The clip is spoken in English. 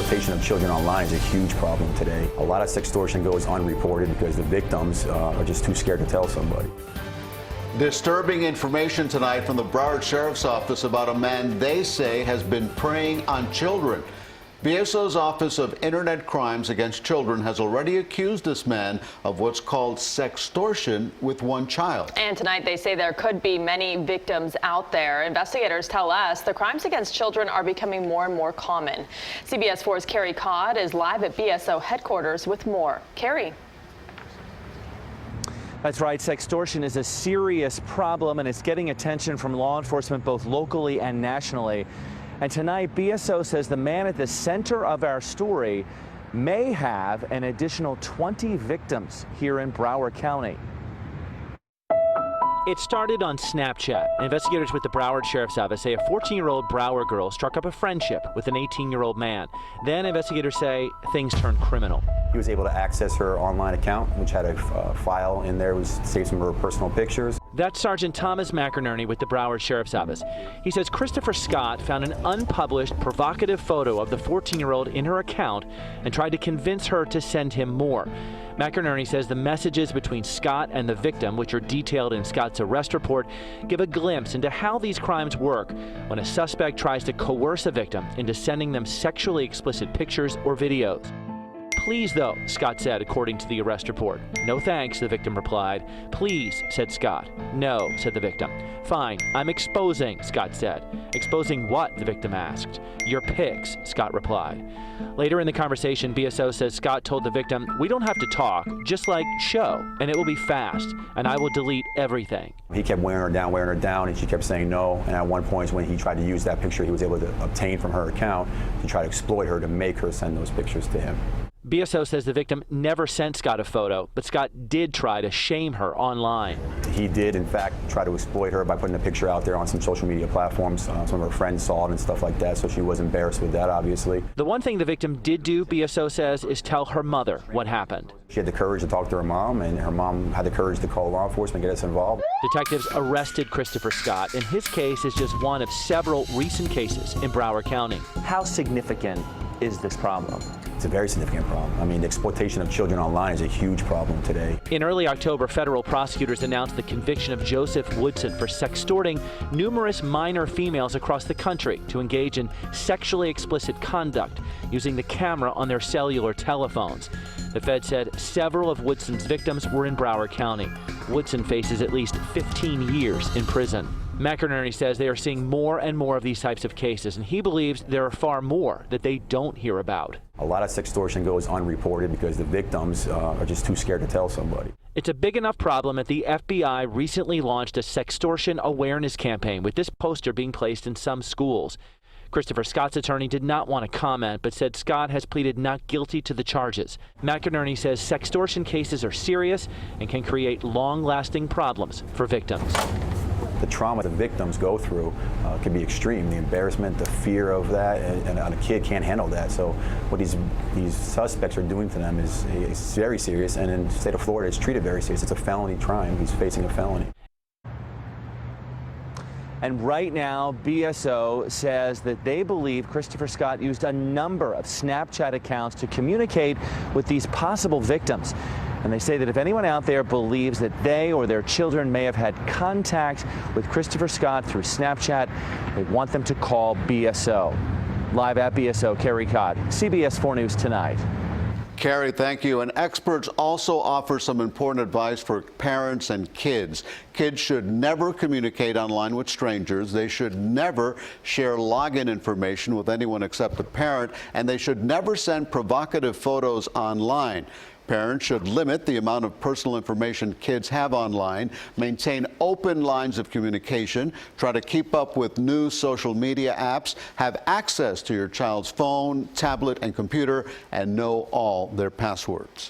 exploitation of children online is a huge problem today. A lot of sextortion goes unreported because the victims are just too scared to tell somebody. Disturbing information tonight from the Broward Sheriff's Office about a man they say has been preying on children. BSO's Office of Internet Crimes Against Children has already accused this man of what's called sextortion with one child. And tonight they say there could be many victims out there. Investigators tell us the crimes against children are becoming more and more common. CBS 4's Carrie Codd is live at BSO headquarters with more. Carrie. That's right. Sextortion is a serious problem, and it's getting attention from law enforcement both locally and nationally. And tonight, BSO says the man at the center of our story may have an additional 20 victims here in Broward County. It started on Snapchat. Investigators with the Broward Sheriff's Office say a 14-year-old Broward girl struck up a friendship with an 18-year-old man. Then investigators say things turned criminal. He was able to access her online account, which had a file in there, which saved some of her personal pictures. That's Sergeant Thomas McInerney with the Broward Sheriff's Office. He says Christopher Scott found an unpublished, provocative photo of the 14-year-old in her account and tried to convince her to send him more. McInerney says the messages between Scott and the victim, which are detailed in Scott's arrest report, give a glimpse into how these crimes work when a suspect tries to coerce a victim into sending them sexually explicit pictures or videos. Please, though, Scott said, according to the arrest report. No thanks, the victim replied. Please, said Scott. No, said the victim. Fine, I'm exposing, Scott said. Exposing what, the victim asked. Your pics, Scott replied. Later in the conversation, BSO says Scott told the victim, we don't have to talk, just like show, and it will be fast, and I will delete everything. He kept wearing her down, and she kept saying no. And at one point, when he tried to use that picture he was able to obtain from her account, to try to exploit her to make her send those pictures to him. BSO says the victim never sent Scott a photo, but Scott did try to shame her online. He did, in fact, try to exploit her by putting a picture out there on some social media platforms. Some of her friends saw it and stuff like that, so she was embarrassed with that, obviously. The one thing the victim did do, BSO says, is tell her mother what happened. She had the courage to talk to her mom, and her mom had the courage to call law enforcement, get us involved. Detectives arrested Christopher Scott, and his case is just one of several recent cases in Broward County. How significant is this problem? It's a very significant problem. I mean, the exploitation of children online is a huge problem today. In early October, federal prosecutors announced the conviction of Joseph Woodson for sextorting numerous minor females across the country to engage in sexually explicit conduct using the camera on their cellular telephones. The Fed said several of Woodson's victims were in Broward County. Woodson faces at least 15 years in prison. McInerney says they are seeing more and more of these types of cases, and he believes there are far more that they don't hear about. A lot of sextortion goes unreported because the victims are just too scared to tell somebody. It's a big enough problem that the FBI recently launched a sextortion awareness campaign, with this poster being placed in some schools. Christopher Scott's attorney did not want to comment, but said Scott has pleaded not guilty to the charges. McInerney says sextortion cases are serious and can create long-lasting problems for victims. The trauma the victims go through can be extreme. The embarrassment, the fear of that, and a kid can't handle that. So what these suspects are doing to them is very serious, and in the state of Florida, it's treated very serious. It's a felony crime. He's facing a felony. And right now, BSO says that they believe Christopher Scott used a number of Snapchat accounts to communicate with these possible victims. And they say that if anyone out there believes that they or their children may have had contact with Christopher Scott through Snapchat, they want them to call BSO. Live at BSO, Carrie Codd, CBS 4 News Tonight. Carrie, thank you. And experts also offer some important advice for parents and kids. Kids should never communicate online with strangers. They should never share login information with anyone except a parent, and they should never send provocative photos online. Parents should limit the amount of personal information kids have online, maintain open lines of communication, try to keep up with new social media apps, have access to your child's phone, tablet, and computer, and know all their passwords.